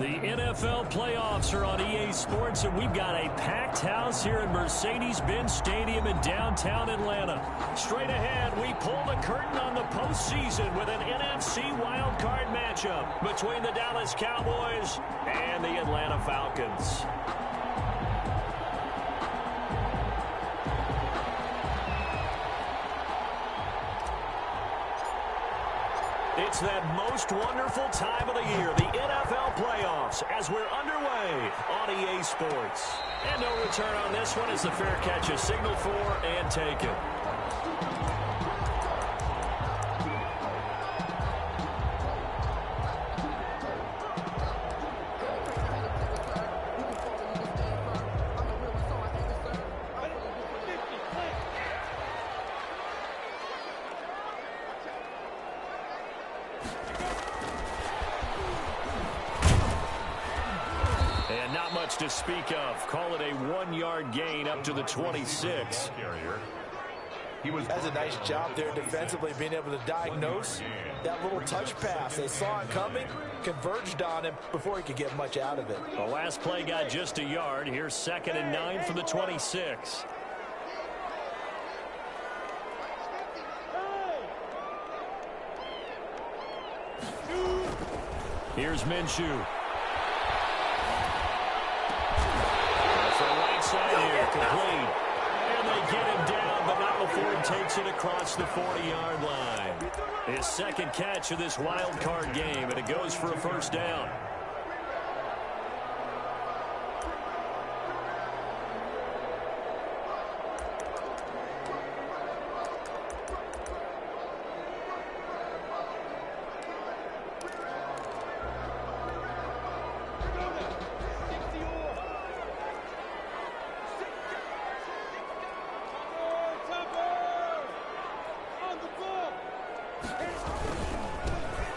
The NFL playoffs are on EA Sports, and we've got a packed house here at Mercedes-Benz Stadium in downtown Atlanta. Straight ahead, we pull the curtain on the postseason with an NFC wildcard matchup between the Dallas Cowboys and the Atlanta Falcons. It's that most wonderful time of the year, the NFL playoffs, as we're underway on EA Sports. And no return on this one as the fair catch is signaled for and taken. To speak of, call it a 1-yard gain up to the 26. He does a nice job there defensively, being able to diagnose that little touch pass. They saw it coming, converged on him before he could get much out of it. The last play got just a yard. Here's 2nd and 9 from the 26. Here's Minshew. Complete. And they get him down, but not before he takes it across the 40-yard line. His second catch of this wild card game, and it goes for a first down.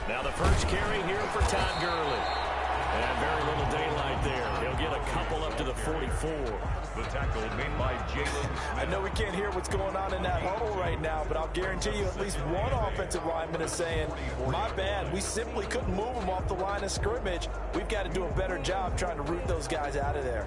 Now the first carry here for Todd Gurley. And very little daylight there. He'll get a couple up to the 44. The tackle made by Jalen. I know we can't hear what's going on in that huddle right now, but I'll guarantee you at least one offensive lineman is saying, my bad, we simply couldn't move them off the line of scrimmage. We've got to do a better job trying to root those guys out of there.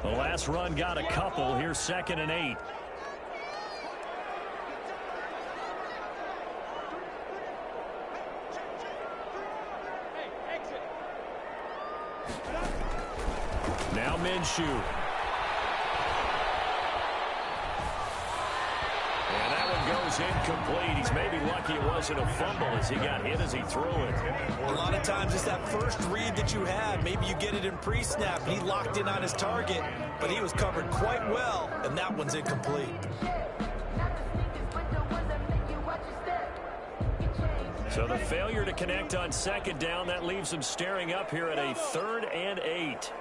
The last run got a couple. Here's 2nd and 8. Now Minshew. And that one goes incomplete. He's maybe lucky it wasn't a fumble as he got hit as he threw it. A lot of times it's that first read that you had. Maybe you get it in pre-snap, and he locked in on his target, but he was covered quite well, and that one's incomplete. So the failure to connect on 2nd down, that leaves him staring up here at a 3rd and 8.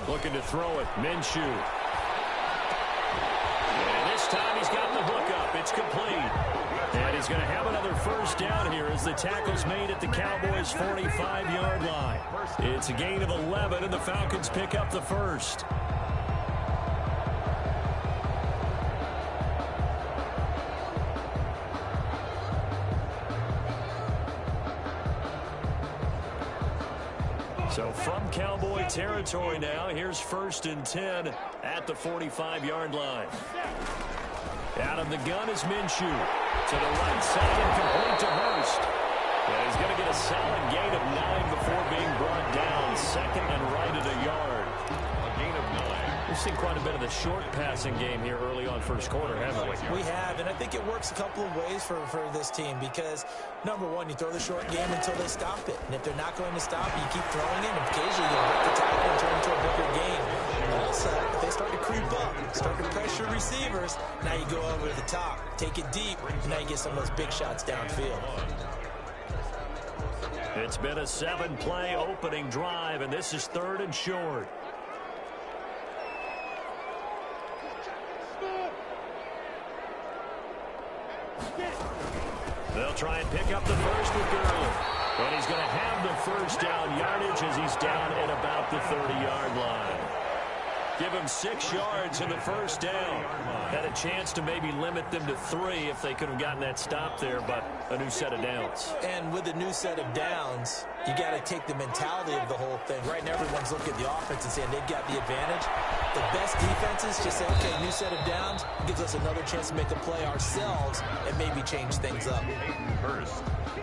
Looking to throw it, Minshew. And this time he's got the hook up. It's complete. And he's going to have another first down here as the tackle's made at the Cowboys' 45-yard line. It's a gain of 11, and the Falcons pick up the first. So from Cowboy territory now, here's 1st and 10 at the 45-yard line. Out of the gun is Minshew. To the right side and complete to Hurst. And he's going to get a solid gain of 9 before being brought down. 2nd and right at a yard. A gain of 9. We've seen quite a bit of the short passing game here early on first quarter, haven't we? We have, and I think it works a couple of ways for this team because, number one, you throw the short game until they stop it. And if they're not going to stop it, you keep throwing it, and occasionally you break the tackle and turn into a bigger gain. Also, if they start to creep up, start to pressure receivers, now you go over to the top, take it deep, and now you get some of those big shots downfield. It's been a 7-play opening drive, and this is 3rd and short. They'll try and pick up the first with Gurley. And he's going to have the first down yardage as he's down at about the 30-yard line. Give him 6 yards in the first down. Had a chance to maybe limit them to 3 if they could have gotten that stop there, but a new set of downs. And with a new set of downs, you got to take the mentality of the whole thing. Right now, everyone's looking at the offense and saying they've got the advantage. The best defenses just say, okay, new set of downs. It gives us another chance to make a play ourselves and maybe change things up.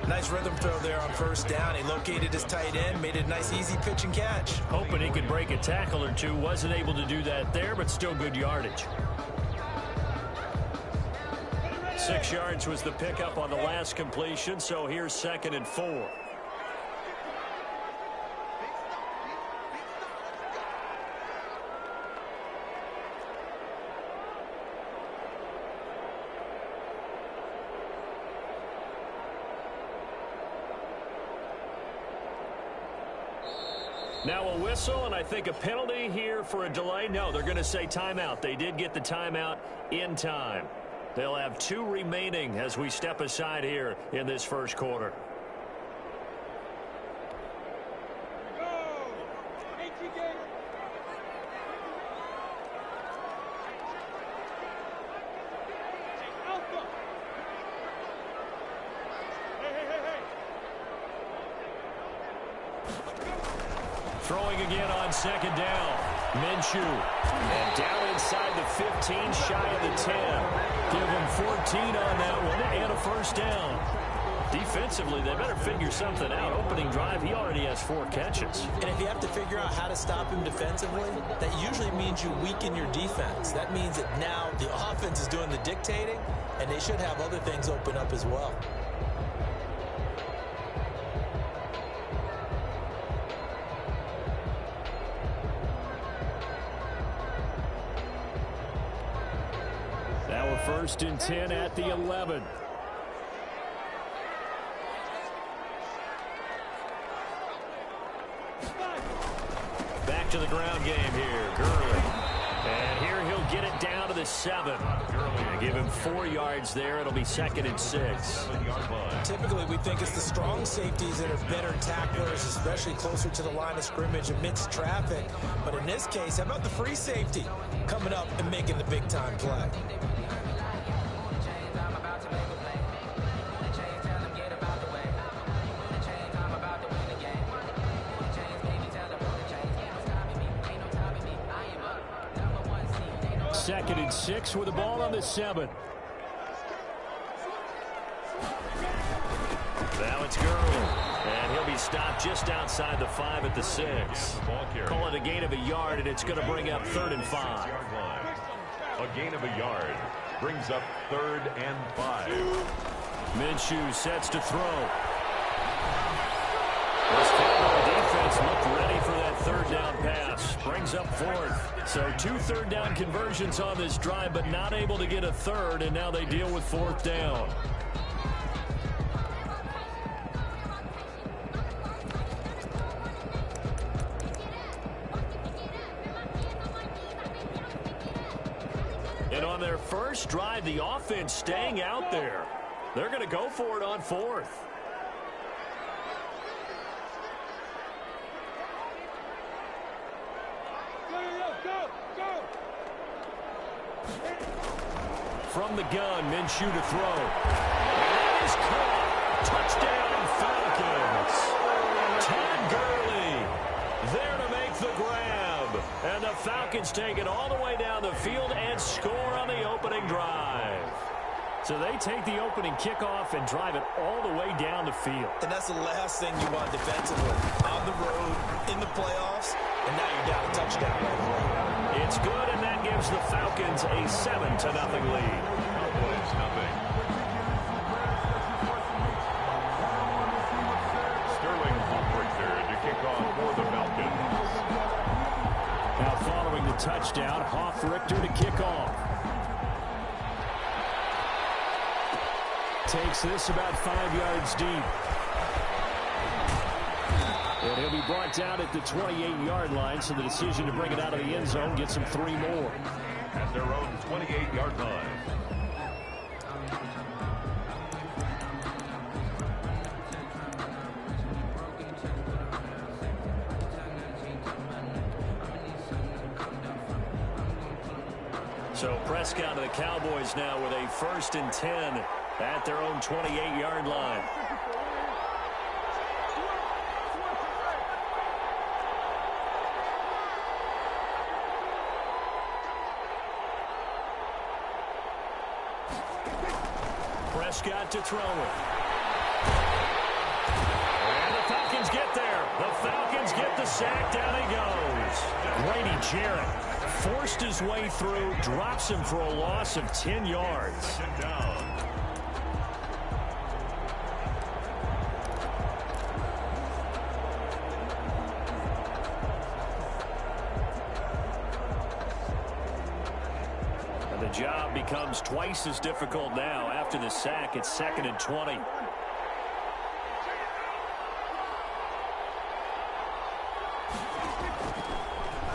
Nice rhythm throw there on first down. He located his tight end, made it a nice, easy pitch and catch. Hoping he could break a tackle or two. Wasn't able to do that there, but still good yardage. 6 yards was the pickup on the last completion, so here's 2nd and 4. Now a whistle, and I think a penalty here for a delay. No, they're going to say timeout. They did get the timeout in time. They'll have 2 remaining as we step aside here in this first quarter. Throwing again on 2nd down. Minshew. And down inside the 15, shy of the 10. Give him 14 on that one and a first down. Defensively, they better figure something out. Opening drive, he already has 4 catches. And if you have to figure out how to stop him defensively, that usually means you weaken your defense. That means that now the offense is doing the dictating, and they should have other things open up as well. Now a 1st and 10 at the 11. Back to the ground game here. Gurley. And here he'll get it down to the 7. Give him 4 yards there. It'll be 2nd and 6. Typically, we think it's the strong safeties that are better tacklers, especially closer to the line of scrimmage amidst traffic. But in this case, how about the free safety coming up and making the big-time play? Second and 6 with the ball on the 7. Now it's Gurley. And he'll be stopped just outside the 5 at the 6. Call it a gain of a yard, and it's going to bring up 3rd and 5. A gain of a yard brings up 3rd and 5. Minshew sets to throw. This Cowboy defense looked ready for that 3rd down pass. Brings up 4th. So 2 3rd down conversions on this drive, but not able to get a 3rd, and now they deal with 4th down. And on their first drive, the offense staying out there. They're going to go for it on 4th. From the gun, Minshew to throw. And that is caught. Touchdown, Falcons. Todd Gurley there to make the grab. And the Falcons take it all the way down the field and score on the opening drive. So they take the opening kickoff and drive it all the way down the field. And that's the last thing you want defensively. On the road, in the playoffs, and now you're down a touchdown right away. It's good, and that gives the Falcons a 7-0 lead. Cowboys nothing. Sterling Hofrichter to kick off for the Falcons. Now following the touchdown, Hofrichter to kick off. Takes this about 5 yards deep. And he'll be brought down at the 28-yard line, so the decision to bring it out of the end zone gets him 3 more. At their own 28-yard line. So Prescott and the Cowboys now with a 1st and 10 at their own 28-yard line. Prescott to throw it. And the Falcons get there. The Falcons get the sack. Down he goes. Grady Jarrett forced his way through, drops him for a loss of 10 yards. And the job becomes twice as difficult now. After the sack, it's 2nd and 20.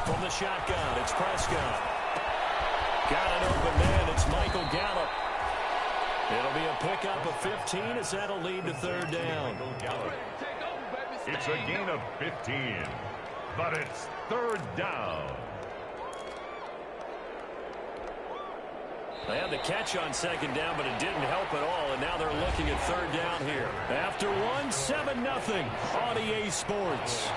From the shotgun, it's Prescott. Got an open man, it's Michael Gallup. It'll be a pickup of 15 as that'll lead to 3rd down. It's a gain of 15, but it's 3rd down. They had the catch on 2nd down, but it didn't help at all, and now they're looking at 3rd down here. After one, 7-0 on EA Sports.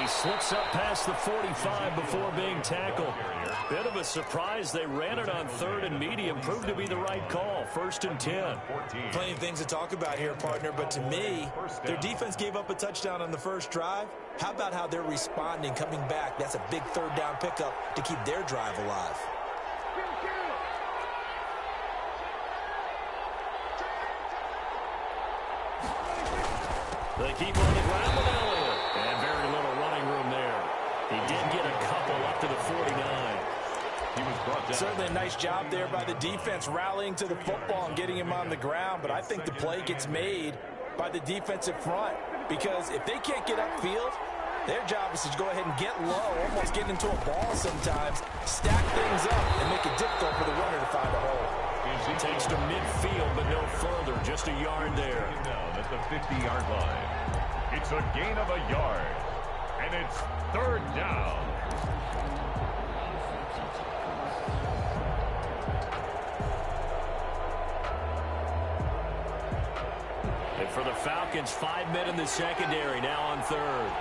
Slips up past the 45 before being tackled. Bit of a surprise. They ran it on 3rd and medium. Proved to be the right call. 1st and 10. Plenty of things to talk about here, partner, but to me, their defense gave up a touchdown on the first drive. How about how they're responding, coming back? That's a big 3rd down pickup to keep their drive alive. They keep on the ground with Elliott. And very little running room there. He did get a couple up to the 49. He was brought down. Certainly a nice job there by the defense rallying to the football and getting him on the ground, but I think the play gets made by the defensive front because if they can't get upfield, their job is to go ahead and get low, almost get into a ball sometimes, stack things up, and make it difficult for the runner to find a hole. He takes to midfield, but no further, just a yard there. Down at the 50-yard line. It's a gain of a yard, and it's 3rd down. And for the Falcons, 5 men in the secondary, now on 3rd.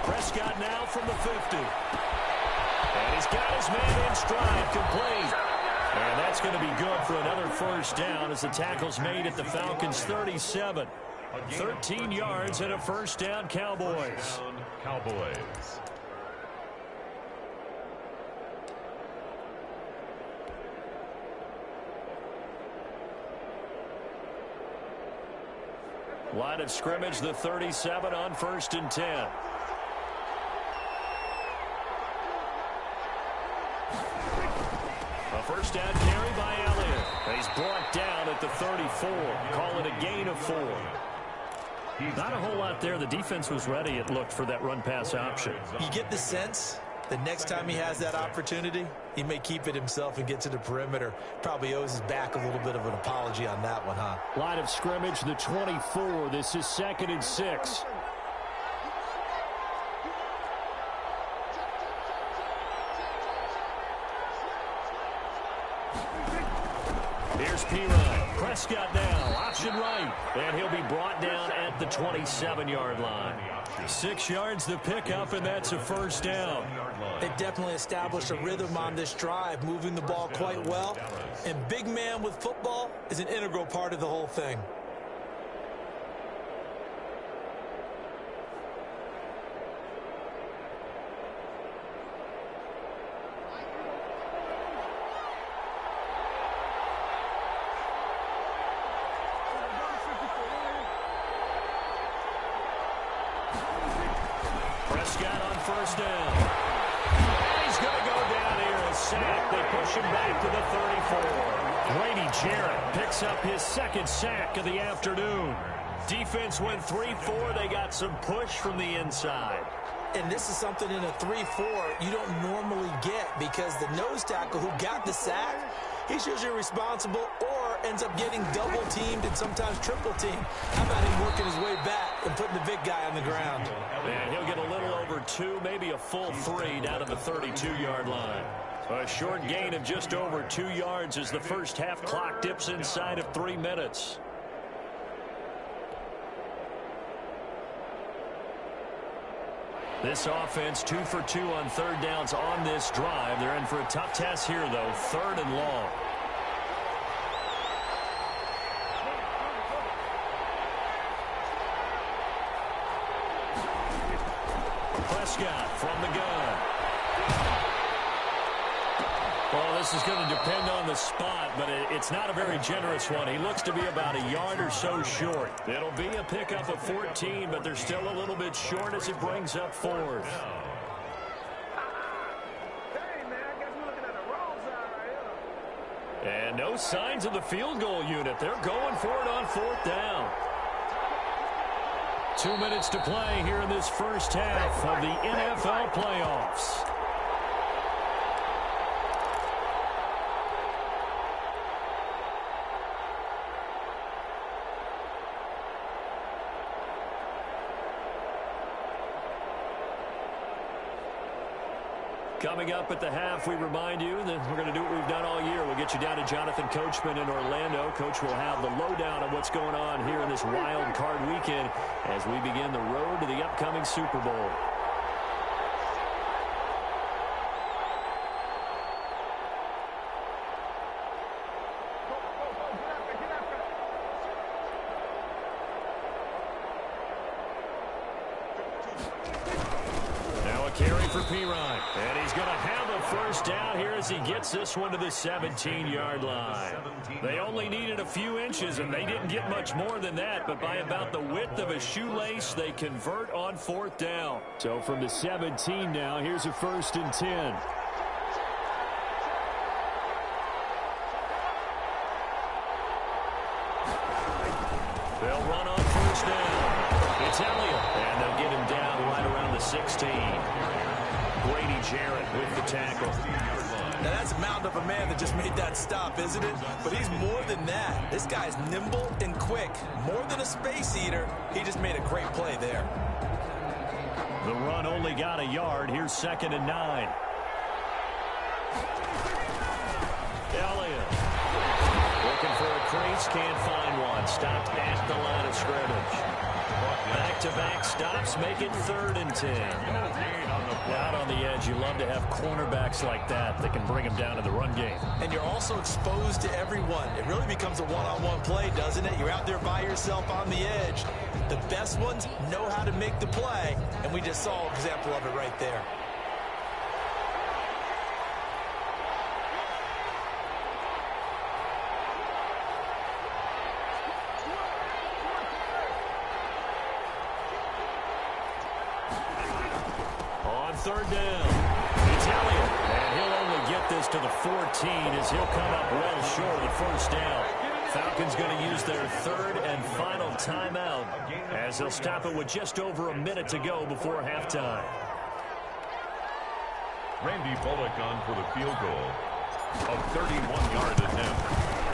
Prescott now from the 50. And he's got his man in stride, complete. And that's going to be good for another 1st down as the tackle's made at the Falcons' 37. 13 yards and a 1st down, Cowboys. Cowboys. Line of scrimmage, the 37 on 1st and 10. A 1st down carry by Elliott. He's brought down at the 34. Call it a gain of 4. Not a whole lot there. The defense was ready, it looked, for that run-pass option. You get the sense the next time he has that opportunity, he may keep it himself and get to the perimeter. Probably owes his back a little bit of an apology on that one, huh? Line of scrimmage, the 24. This is 2nd and 6. Here's P-Ryan. Prescott now, option right. And he'll be brought down at the 27-yard line. 6 yards the pickup, and that's a 1st down. They definitely established a rhythm on this drive, moving the ball quite well. And big man with football is an integral part of the whole thing. first down. And he's going to go down here, a sack. They push him back to the 34. Grady Jarrett picks up his second sack of the afternoon. Defense went 3-4. They got some push from the inside. And this is something in a 3-4 you don't normally get, because the nose tackle who got the sack, he's usually responsible or ends up getting double-teamed and sometimes triple-teamed. How about him working his way back and putting the big guy on the ground? And he'll get a little over 2, maybe a full 3 down to the 32-yard line. A short gain of just over 2 yards as the first half clock dips inside of 3 minutes. This offense 2 for 2 on third downs on this drive. They're in for a tough test here, though. 3rd and long. Prescott from the gun. Well, this is going to depend on the spot, but it's not a very generous one. He looks to be about a yard or so short. It'll be a pickup of 14, but they're still a little bit short as it brings up 4th. And no signs of the field goal unit. They're going for it on 4th down. 2 minutes to play here in this first half of the NFL playoffs. Coming up at the half, we remind you that we're going to do what we've done all year. We'll get you down to Jonathan Coachman in Orlando. Coach will have the lowdown on what's going on here in this wild card weekend as we begin the road to the upcoming Super Bowl. Carry for Pirine, and he's going to have a first down here as he gets this one to the 17-yard line. They only needed a few inches, and they didn't get much more than that, but by about the width of a shoelace, they convert on 4th down. So from the 17 now, here's a 1st and 10. They'll run on 1st down. It's Elliott, and they'll get him down right around the 16. Grady Jarrett with the tackle. Now that's a mountain of a man that just made that stop, isn't it? But he's more than that. This guy's nimble and quick. More than a space eater. He just made a great play there. The run only got a yard. Here's 2nd and 9. Elliott looking for a crease, can't find one. Stopped at the line of scrimmage. Back-to-back stops make it 3rd and 10. Out on the edge, you love to have cornerbacks like that can bring them down to the run game. And you're also exposed to everyone. It really becomes a one-on-one play, doesn't it? You're out there by yourself on the edge. The best ones know how to make the play, and we just saw an example of it right there. On 3rd down, it's Elliott, and he'll only get this to the 14 as he'll come up well short of the 1st down. Falcons going to use their 3rd and final timeout as they'll stop it with just over a minute to go before halftime. Randy Bullock on for the field goal of 31-yard attempt.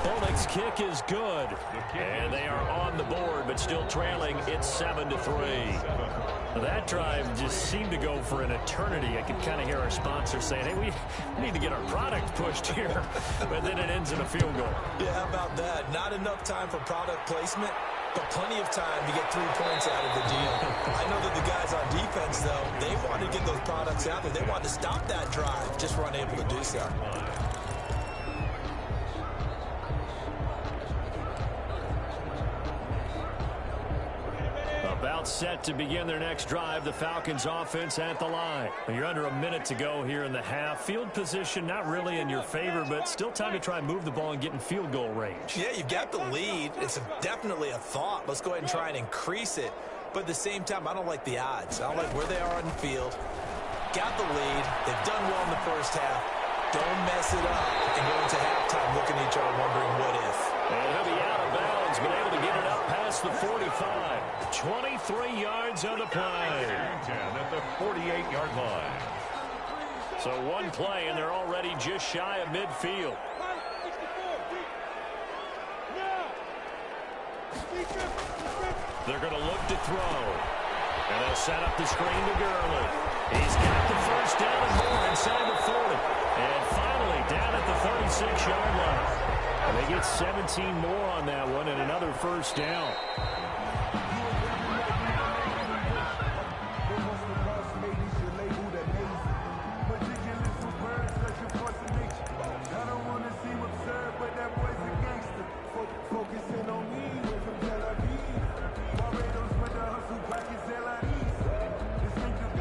Bullock's kick is good, and they are on the board, but still trailing. It's 7-3. That drive just seemed to go for an eternity. I could kind of hear our sponsor saying, hey, we need to get our product pushed here. But then it ends in a field goal. Yeah, how about that? Not enough time for product placement, but plenty of time to get 3 points out of the deal. I know that the guys on defense, though, they wanted to get those products out there. They wanted to stop that drive, just were unable to do so. About set to begin their next drive, the Falcons offense at the line. You're under a minute to go here in the half. Field position not really in your favor, but still time to try and move the ball and get in field goal range. Yeah, you've got the lead. It's definitely a thought. Let's go ahead and try and increase it. But at the same time, I don't like the odds. I don't like where they are on the field. got the lead. They've done well in the first half. Don't mess it up and go into halftime looking at each other wondering what if. And he'll be out of bounds, but able to get it up past the 45. 23 yards on the play. 10 at the 48-yard line. So one play, and they're already just shy of midfield. They're going to look to throw. And they'll set up the screen to Gurley. He's got the first down and more inside the 40. And finally down at the 36-yard line. And they get 17 more on that one and another first down.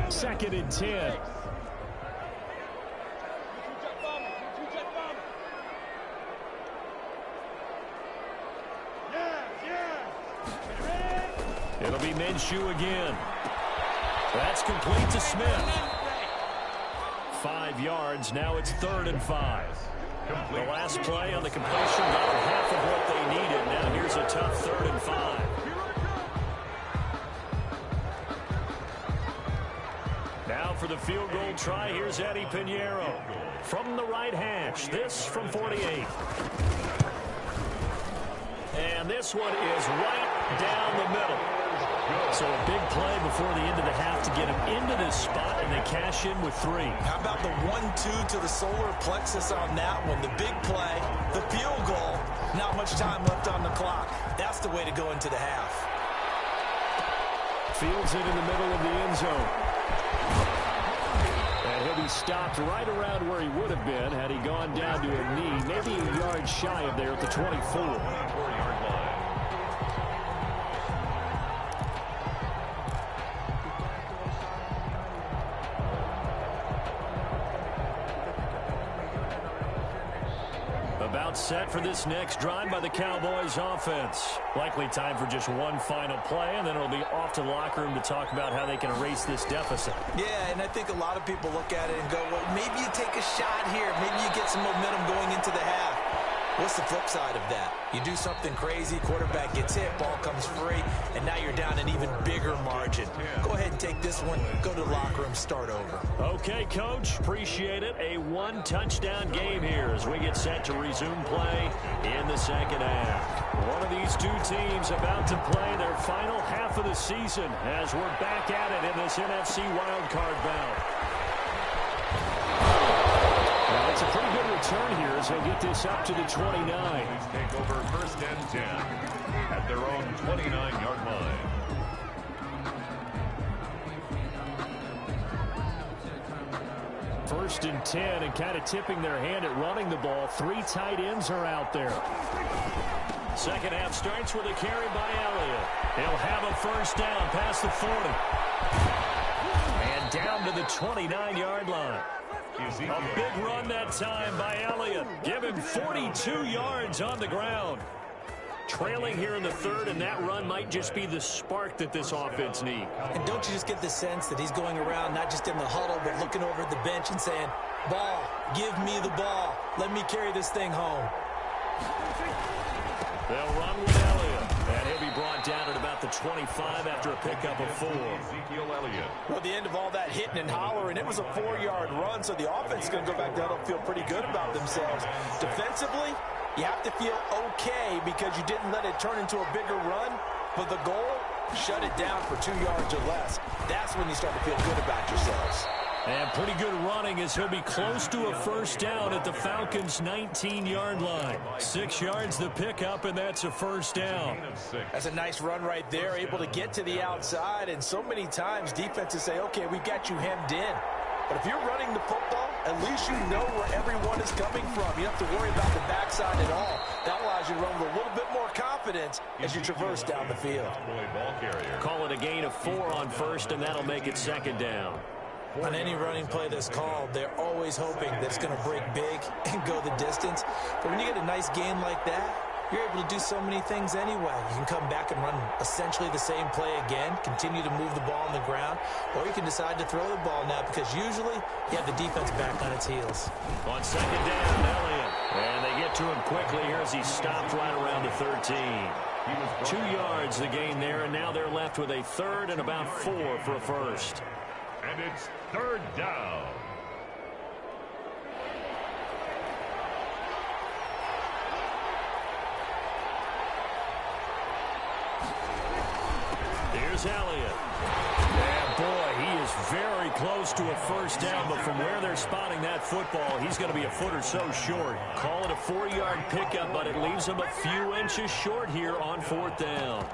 Second and 10. It'll be Minshew again. That's complete to Smith. 5 yards. Now it's 3rd and 5. The last play on the completion got half of what they needed. Now here's a tough 3rd and 5. Now for the field goal try, here's Eddie Pinheiro from the right hash. This from 48. And this one is right down the middle. So a big play before the end of the half to get him into this spot, and they cash in with 3. How about the 1-2 to the solar plexus on that one? The big play, the field goal, not much time left on the clock. That's the way to go into the half. Fields it in the middle of the end zone. And he'll be stopped right around where he would have been had he gone down to a knee, maybe a yard shy of there at the 24. 24-yard line. About set for this next drive by the Cowboys offense. Likely time for just one final play, and then it'll be off to the locker room to talk about how they can erase this deficit. Yeah, and I think a lot of people look at it and go, well, maybe you take a shot here. Maybe you get some momentum going into the half. What's the flip side of that? You do something crazy, quarterback gets hit, ball comes free, and now you're down an even bigger margin. Go ahead and take this one, go to the locker room, start over. Okay, Coach, appreciate it. A one-touchdown game here as we get set to resume play in the second half. One of these two teams about to play their final half of the season as we're back at it in this NFC wildcard bout. Now, it's a pretty good return here as they get this up to the 29. Please take over 1st and 10 at their own 29-yard line. First and 10, and kind of tipping their hand at running the ball. 3 tight ends are out there. Second half starts with a carry by Elliott. He'll have a first down past the 40. And down to the 29-yard line. A big run that time by Elliott. Give him 42 yards on the ground. Trailing here in the 3rd, and that run might just be the spark that this offense needs. And don't you just get the sense that he's going around not just in the huddle, but looking over at the bench and saying, ball, give me the ball. Let me carry this thing home. They'll run with Elliott, and he'll be brought down at about the 25 after a pickup of 4. Ezekiel Elliott. Well, the end of all that hitting and hollering, it was a 4-yard run, so the offense is going to go back down and feel pretty good about themselves. Defensively, you have to feel okay because you didn't let it turn into a bigger run, but the goal, shut it down for 2 yards or less. That's when you start to feel good about yourselves. And pretty good running as he'll be close to a first down at the Falcons' 19-yard line. 6 yards the pickup, and that's a first down. That's a nice run right there, able to get to the outside. And so many times defenses say, okay, we've got you hemmed in. But if you're running the football, at least you know where everyone is coming from. You don't have to worry about the backside at all. That allows you to run with a little bit more confidence as you traverse down the field. Call it a gain of 4 on first, and that'll make it second down. On any running play that's called, they're always hoping that it's going to break big and go the distance. But when you get a nice gain like that, you're able to do so many things anyway. You can come back and run essentially the same play again, continue to move the ball on the ground, or you can decide to throw the ball now because usually you have the defense back on its heels. On second down, Elliott. And they get to him quickly here as he stopped right around the 13. 2 yards the gain there, and now they're left with a third and about 4 for a first. And it's third down. Here's Elliott. And boy, he is very close to a first down, but from where they're spotting that football, he's going to be a foot or so short. Call it a 4-yard pickup, but it leaves him a few inches short here on fourth down.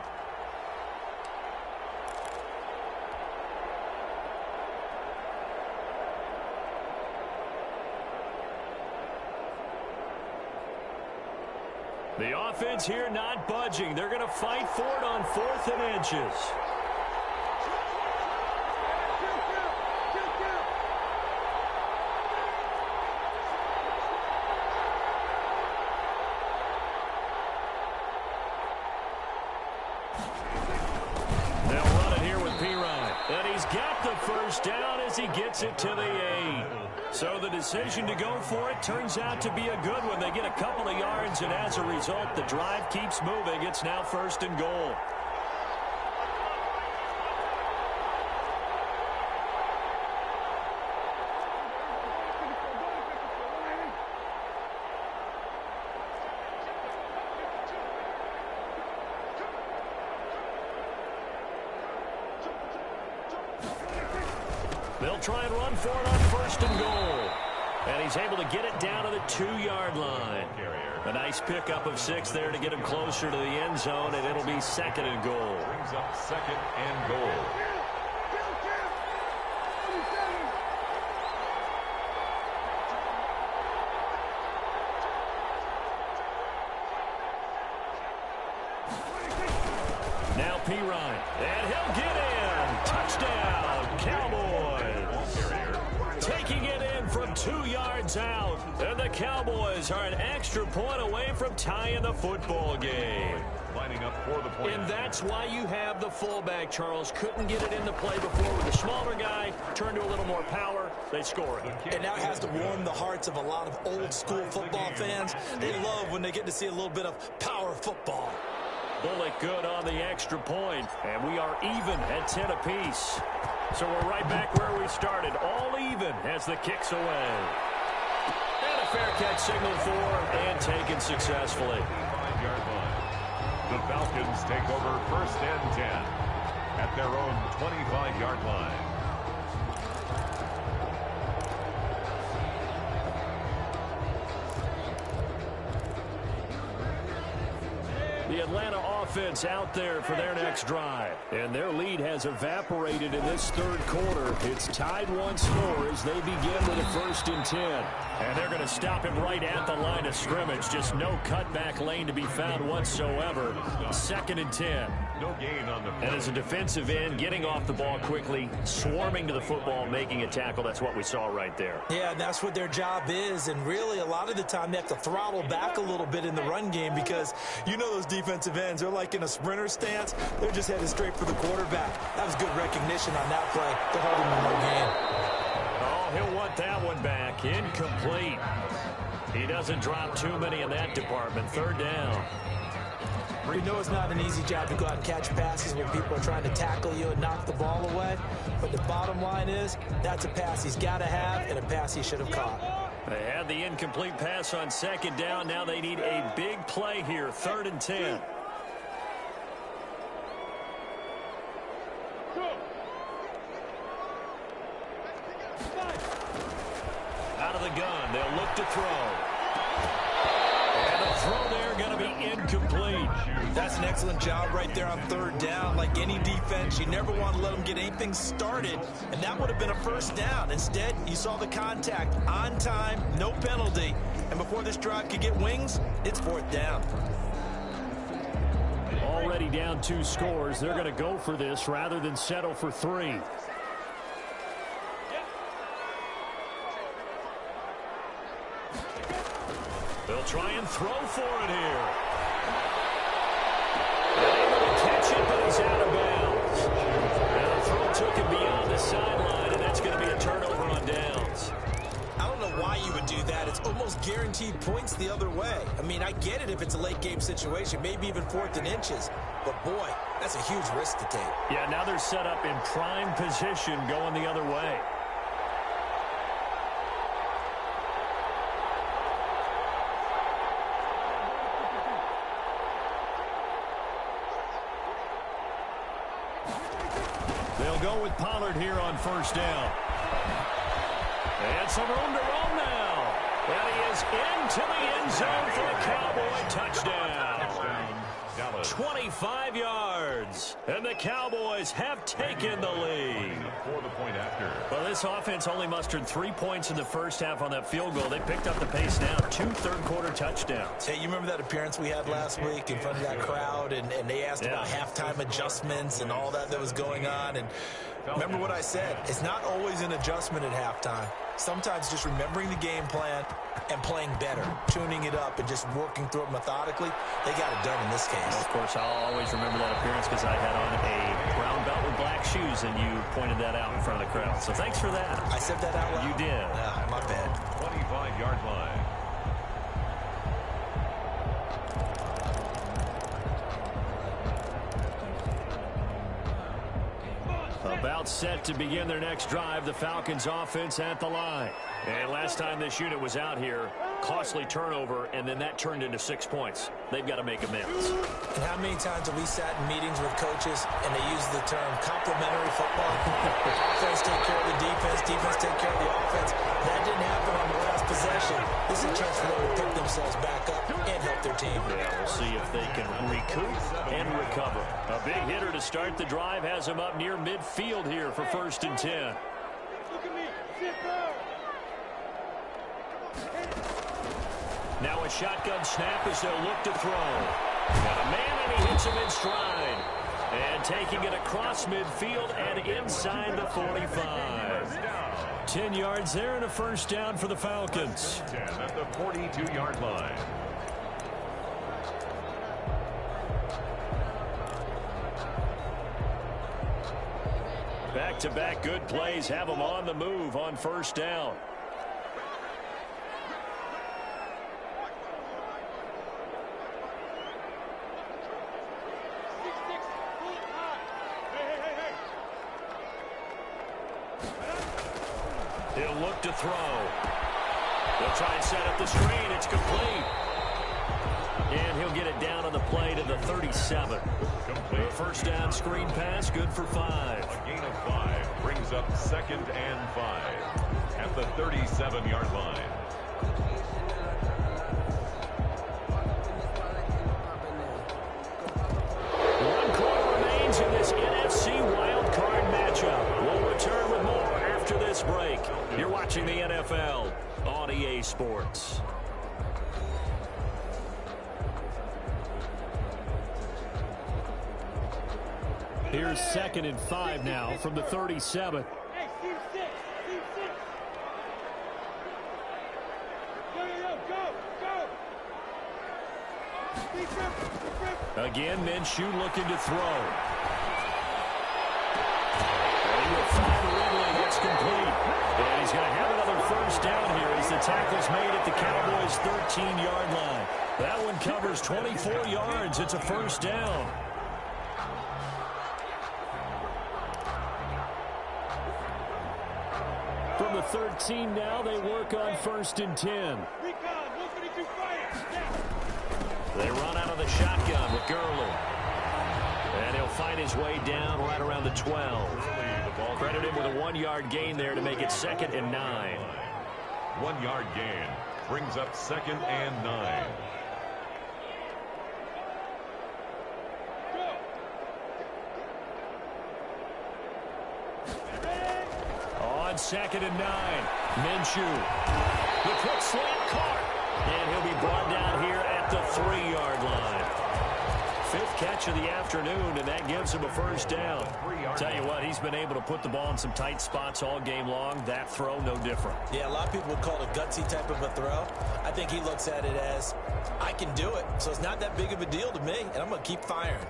The offense here not budging. They're going to fight for it on 4th and inches. They'll run it here with Pirine. And he's got the first down as he gets it to the 8. So the decision to go for it turns out to be a good one. They get a couple of yards, and as a result, the drive keeps moving. It's now 1st and goal. They'll try and run for it on 1st and goal. And he's able to get it down to the 2-yard line. A nice pickup of 6 there to get him closer to the end zone, and it'll be 2nd and goal. Brings up 2nd and goal. Now Pirine, and he'll get in. Touchdown, Cowboys. Taking it in from 2 yards out. And the Cowboys are an extra point away from tying the football game. Lining up for the point. And that's why you have the fullback, Charles. Couldn't get it into play before with the smaller guy. Turned to a little more power. They score it. And that has to warm the hearts of a lot of old-school football fans. They love when they get to see a little bit of power football. Bullock good on the extra point, and we are even at 10 apiece. So we're right back where we started, all even as the kick's away. And a fair catch signal for and taken successfully. 5-yard line. The Falcons take over 1st and 10 at their own 25-yard line. The Atlanta offense out there for their next drive. And their lead has evaporated in this 3rd quarter. It's tied once more as they begin with a 1st and 10. And they're going to stop him right at the line of scrimmage. Just no cutback lane to be found whatsoever. 2nd and 10. No gain on the play. And as a defensive end, getting off the ball quickly, swarming to the football, making a tackle. That's what we saw right there. Yeah, and that's what their job is. And really, a lot of the time, they have to throttle back a little bit in the run game because you know those defensive ends, they're like in a sprinter stance. They're just headed straight for the quarterback. That was good recognition on that play to hold him in no gain. Oh, he'll want that one back. Incomplete. He doesn't drop too many in that department. 3rd down. We know it's not an easy job to go out and catch passes when people are trying to tackle you and knock the ball away. But the bottom line is, that's a pass he's got to have and a pass he should have caught. They had the incomplete pass on 2nd down. Now they need a big play here. 3rd and 10. Out of the gun. They'll look to throw. And the throw there going to be incomplete. That's an excellent job right there on 3rd down. Like any defense, you never want to let them get anything started, and that would have been a 1st down. Instead, you saw the contact on time, no penalty, and before this drive could get wings, it's 4th down. Already down 2 scores. They're going to go for this rather than settle for 3. They'll try and throw for it here. Able to catch it, but he's out of bounds. And the throw took him beyond the sideline, and that's going to be a turnover on downs. I don't know why you would do that. It's almost guaranteed points the other way. I mean, I get it if it's a late game situation, maybe even 4th and inches. But, boy, that's a huge risk to take. Yeah, now they're set up in prime position going the other way. They'll go with Pollard here on first down. And some room to roam now. And he is into the end zone for a Cowboy touchdown. 25 yards. And the Cowboys have taken the lead. For the point after. Well, this offense only mustered 3 points in the first half on that field goal. They picked up the pace now. 2 third-quarter touchdowns. Hey, you remember that appearance we had last week in front of that crowd, and they asked about halftime adjustments and all that was going on, and remember what I said. It's not always an adjustment at halftime. Sometimes just remembering the game plan and playing better, tuning it up and just working through it methodically. They got it done in this case. Of course, I'll always remember that appearance because I had on a brown belt with black shoes, and you pointed that out in front of the crowd. So thanks for that. I said that out loud? You did. My bad. 25-yard line. About set to begin their next drive, the Falcons offense at the line. And last time this unit was out here, costly turnover, and then that turned into 6 points. They've got to make amends. And how many times have we sat in meetings with coaches and they use the term complementary football? Offense take care of the defense, defense take care of the offense. That didn't happen on the last possession. This is a chance for them to pick themselves back up and help their team. Yeah, we'll see if they can recoup and recover. A big hitter to start the drive has him up near midfield here for 1st and 10. Look at me. Sit down. Now a shotgun snap as they'll look to throw. Got a man, and he hits him in stride. And taking it across midfield and inside the 45. 10 yards there and a first down for the Falcons. 10 at the 42-yard line. Back-to-back good plays have them on the move on first down. He'll look to throw. They'll try and set up the screen. It's complete. And he'll get it down on the play to the 37. Complete. First down screen pass, good for 5. A gain of 5 brings up 2nd and 5 at the 37-yard line. One quarter remains in this NFC Wild Card matchup. We'll return with more after this break. You're watching the NFL on EA Sports. Here's 2nd and 5 now from the 37. Hey, team 6. Team 6. Go. Defense. Again, Minshew looking to throw. And he will find Ridley. That's complete. And he's going to have another first down here as the tackle's made at the Cowboys' 13-yard line. That one covers 24 yards. It's a first down. From the 13 now, they work on 1st and 10. Recon, 152 fire. They run out of the shotgun with Gurley. And he'll find his way down right around the 12. Credit him with a 1-yard gain there to make it 2nd and 9. 1-yard gain brings up 2nd and 9. On 2nd and 9, Minshew. The quick slant caught. And he'll be brought down here at the 3-yard line. fifth catch of the afternoon, and that gives him a first down. Tell you what, he's been able to put the ball in some tight spots all game long. That throw, no different. Yeah, a lot of people would call it a gutsy type of a throw. I think he looks at it as, I can do it, so it's not that big of a deal to me, and I'm going to keep firing.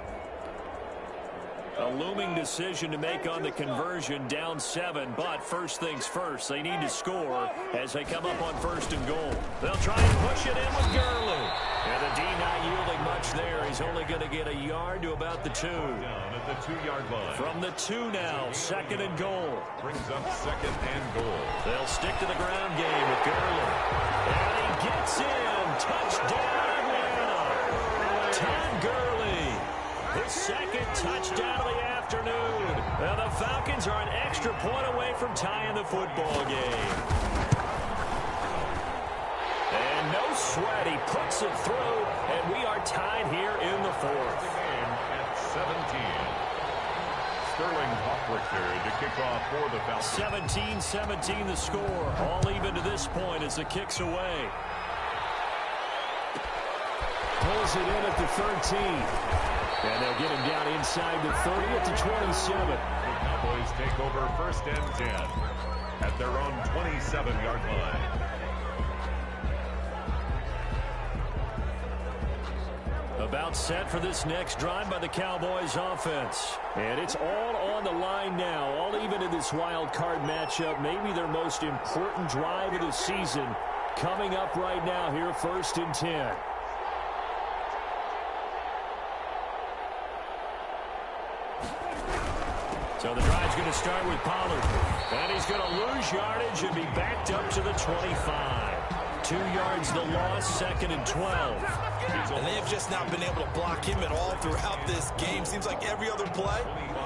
A looming decision to make on the conversion, down 7, but first things first, they need to score as they come up on 1st and goal. They'll try and push it in with Gurley. And the D not yielding much there. He's only going to get a yard to about the 2. Down at the 2-yard line. From the 2 now, 2nd and goal. Brings up 2nd and goal. They'll stick to the ground game with Gurley. And he gets in. Touchdown, Atlanta. Todd Gurley. His 2nd touchdown of the afternoon. Now the Falcons are an extra point away from tying the football game. And no sweat, he puts it through, and we are tied here in the 4th. The game at 17. Sterling Hawkwictor to kick off for the Falcons. 17-17 the score. All even to this point as the kick's away. Pulls it in at the 13. And they'll get him down inside the 30 at the 27. The Cowboys take over 1st and 10 at their own 27-yard line. About set for this next drive by the Cowboys offense. And it's all on the line now, all even in this wild card matchup. Maybe their most important drive of the season coming up right now here, 1st and 10. So the drive's going to start with Pollard. And he's going to lose yardage and be backed up to the 25. 2 yards the loss, 2nd and 12. And they have just not been able to block him at all throughout this game. Seems like every other play,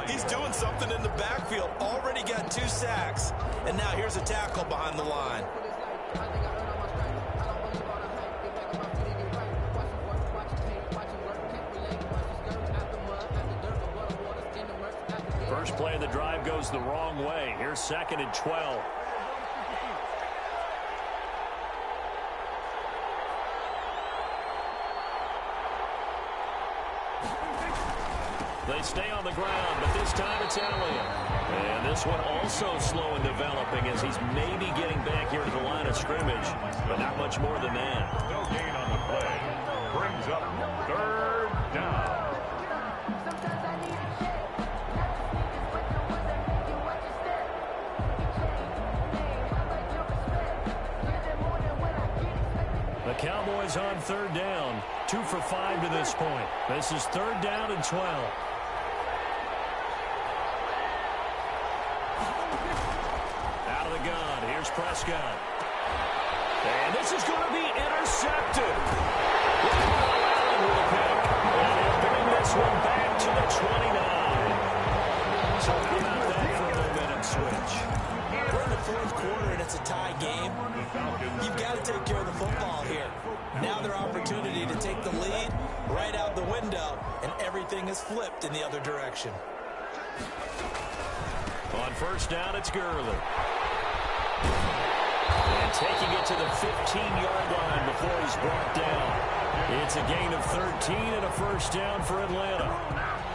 he's doing something in the backfield. Already got 2 sacks. And now here's a tackle behind the line. First play of the drive goes the wrong way. Here's 2nd and 12. They stay on the ground, but this time it's Elliott. And this one also slow in developing as he's maybe getting back here to the line of scrimmage, but not much more than that. No gain on the play. Brings up 3rd down. The Cowboys on 3rd down, 2 for 5 to this point. This is 3rd down and 12. Out of the gun, here's Prescott. And this is going to be intercepted. Allen with a pick. And he'll bring this one back to the 29. So how about that for a momentum switch? We're in the 4th quarter, and it's a tie game. You've got to take care of the football here. Now their opportunity to take the lead right out the window, and everything is flipped in the other direction. On 1st down, it's Gurley. And taking it to the 15-yard line before he's brought down. It's a gain of 13 and a first down for Atlanta.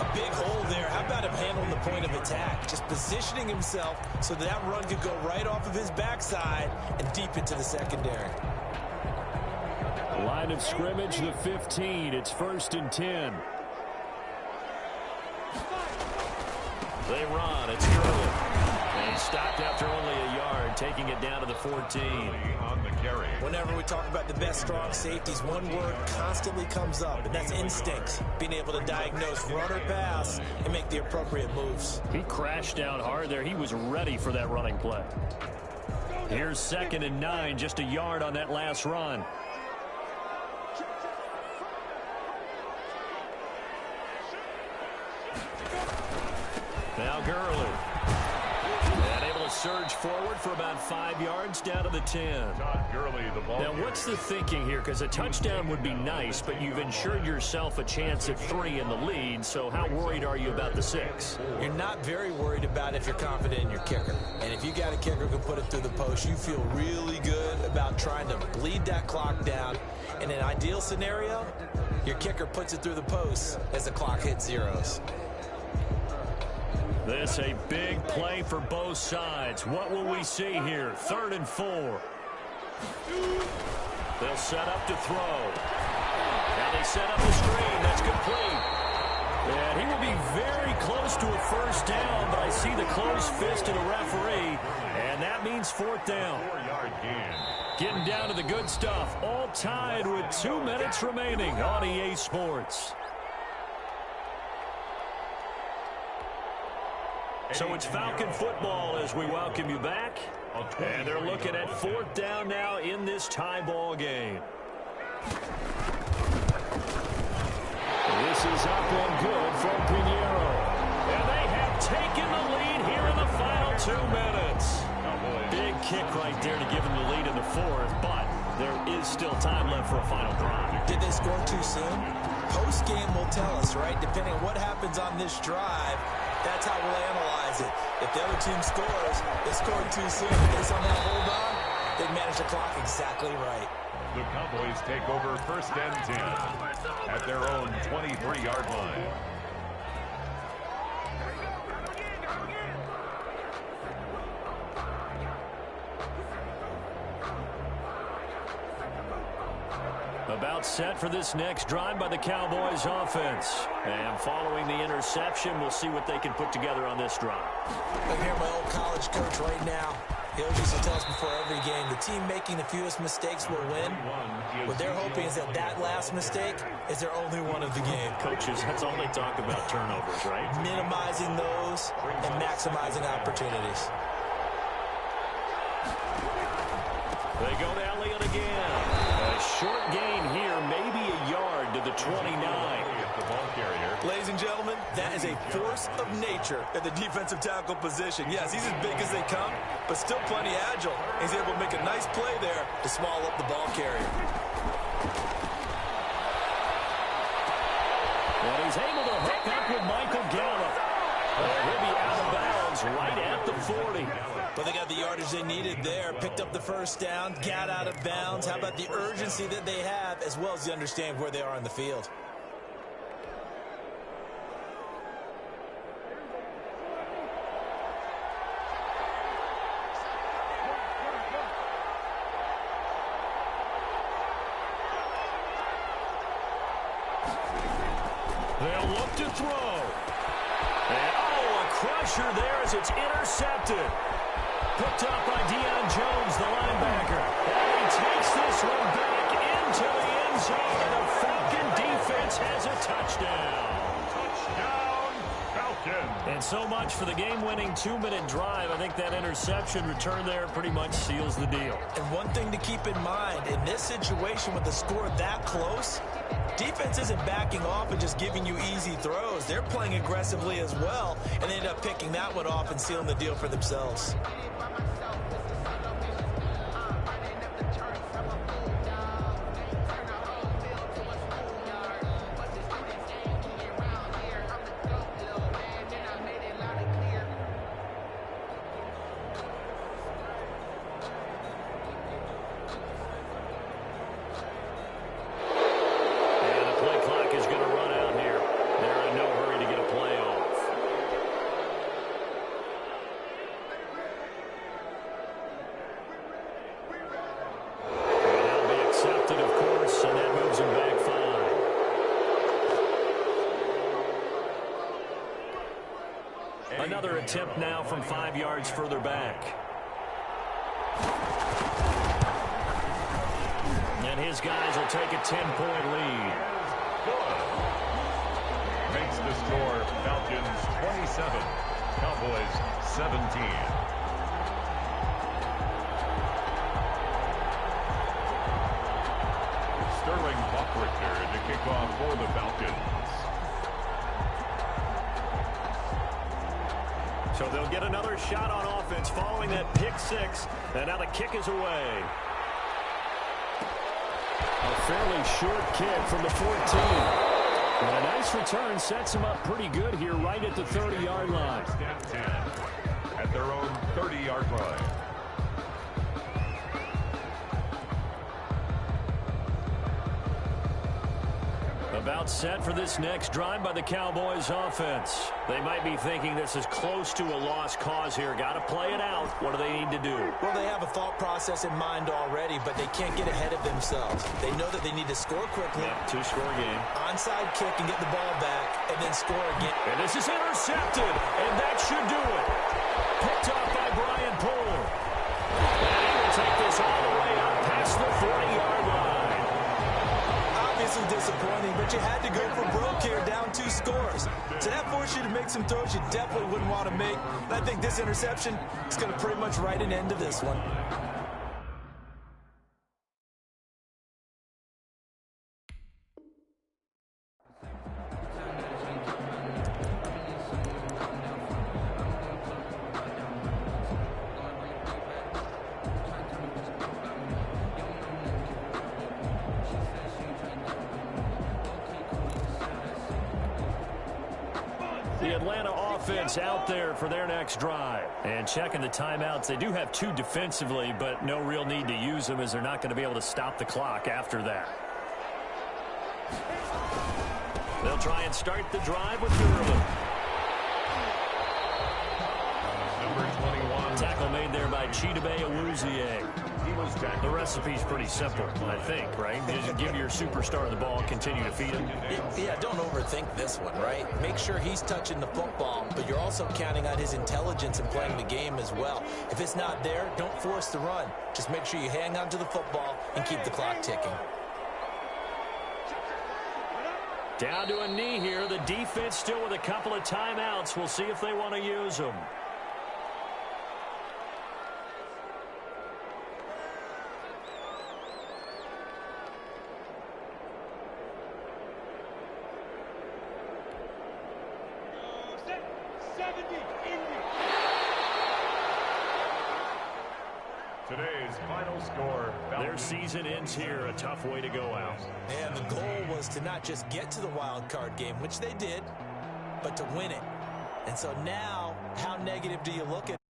A big hole there. How about him handling the point of attack? Just positioning himself so that run could go right off of his backside and deep into the secondary. Line of scrimmage, the 15. It's 1st and 10. They run. It's Gurley. And he's stopped after only a yard, taking it down to the 14. On the carry. Whenever we talk about the best strong safeties, one word constantly comes up, and that's instincts. Being able to diagnose run or pass and make the appropriate moves. He crashed down hard there. He was ready for that running play. Here's 2nd and 9, just a yard on that last run. Now Gurley. And able to surge forward for about 5 yards down to the 10. Todd Gurley, the ball. Now, what's the thinking here? Because a touchdown would be nice, but you've ensured yourself a chance at 3 in the lead, so how worried are you about the 6? You're not very worried about it if you're confident in your kicker. And if you got a kicker who can put it through the post, you feel really good about trying to bleed that clock down. In an ideal scenario, Your kicker puts it through the post as the clock hits zeros. This a big play for both sides. What will we see here? 3rd and 4. They'll set up to throw. Now they set up the screen. That's complete. And he will be very close to a first down, but I see the closed fist of the referee, and that means 4th down. 4-yard gain. Getting down to the good stuff. All tied with 2 minutes remaining on EA Sports. So it's Falcon football as we welcome you back. And they're looking at 4th down now in this tie ball game. This is up and good from Pinheiro. And they have taken the lead here in the final 2 minutes. Big kick right there to give them the lead in the 4th, but there is still time left for a final drive. Did they score too soon? Post-game will tell us, right? Depending on what happens on this drive, that's how we'll analyze it. If the other team scores, they scored too soon. If they somehow hold on, they manage the clock exactly right. The Cowboys take over 1st and 10 at their own 23-yard line. About set for this next drive by the Cowboys offense. And following the interception, we'll see what they can put together on this drive. I hear my old college coach right now. He always used to tell us before every game, the team making the fewest mistakes will win. What they're hoping is that that last mistake is their only one of the game. Coaches, that's all they talk about, turnovers, right? Minimizing those and maximizing opportunities. They go to Elliott again. A short gain here, maybe a yard to the 29. The ball carrier. Ladies and gentlemen, that is a force of nature at the defensive tackle position. Yes, he's as big as they come, but still plenty agile. He's able to make a nice play there to swallow up the ball carrier. And he's able to hook up with Michael Gallup. He'll be out of bounds right at the 40. But they got the yardage they needed there, picked up the first down, got out of bounds. How about the urgency that they have, as well as the understanding where they are on the field? They'll look to throw. And, oh, a crusher there as it's intercepted. Picked up by Deion Jones, the linebacker. And he takes this one back into the end zone, and the Falcon defense has a touchdown. Touchdown, Falcons. And so much for the game-winning 2-minute drive. I think that interception return there pretty much seals the deal. And one thing to keep in mind, in this situation with the score that close, defense isn't backing off and just giving you easy throws. They're playing aggressively as well, and they end up picking that one off and sealing the deal for themselves. Another attempt now from 5 yards further back. And his guys will take a 10-point lead. Makes the score Falcons 27, Cowboys 17. Sterling Buckrichter to kick off for the Falcons. So they'll get another shot on offense following that pick six. And now the kick is away. A fairly short kick from the 14. And a nice return sets them up pretty good here right at the 30-yard line. At their own 30-yard line. About set for this next drive by the Cowboys offense. They might be thinking this is close to a lost cause here. Got to play it out. What do they need to do? Well, they have a thought process in mind already, but they can't get ahead of themselves. They know that they need to score quickly. Yep, two-score game. Onside kick and get the ball back, and then score again. And this is intercepted, and that should do it. Picked up by Brian Poole. And he will take this all the way up past the 40-yard line. Obviously disappointing, but you had to go for broke here, down 2 scores. So that forced you to make some throws you definitely wouldn't want to make. And I think this interception is going to pretty much write an end to this one. The Atlanta offense out there for their next drive. And checking the timeouts, they do have 2 defensively, but no real need to use them as they're not going to be able to stop the clock after that. They'll try and start the drive with Gurley. Number 21. Tackle made there by Chidobe Awuzie. He was tackled. The recipe's pretty simple, I think, right? Just give your superstar the ball, continue to feed him. Yeah, don't overthink this one, right? Make sure he's touching the football, but you're also counting on his intelligence in playing the game as well. If it's not there, don't force the run. Just make sure you hang on to the football and keep the clock ticking. Down to a knee here. The defense still with a couple of timeouts. We'll see if they want to use them. Today's final score. Their season ends here. A tough way to go out. And the goal was to not just get to the wild card game, which they did, but to win it. And so now, how negative do you look at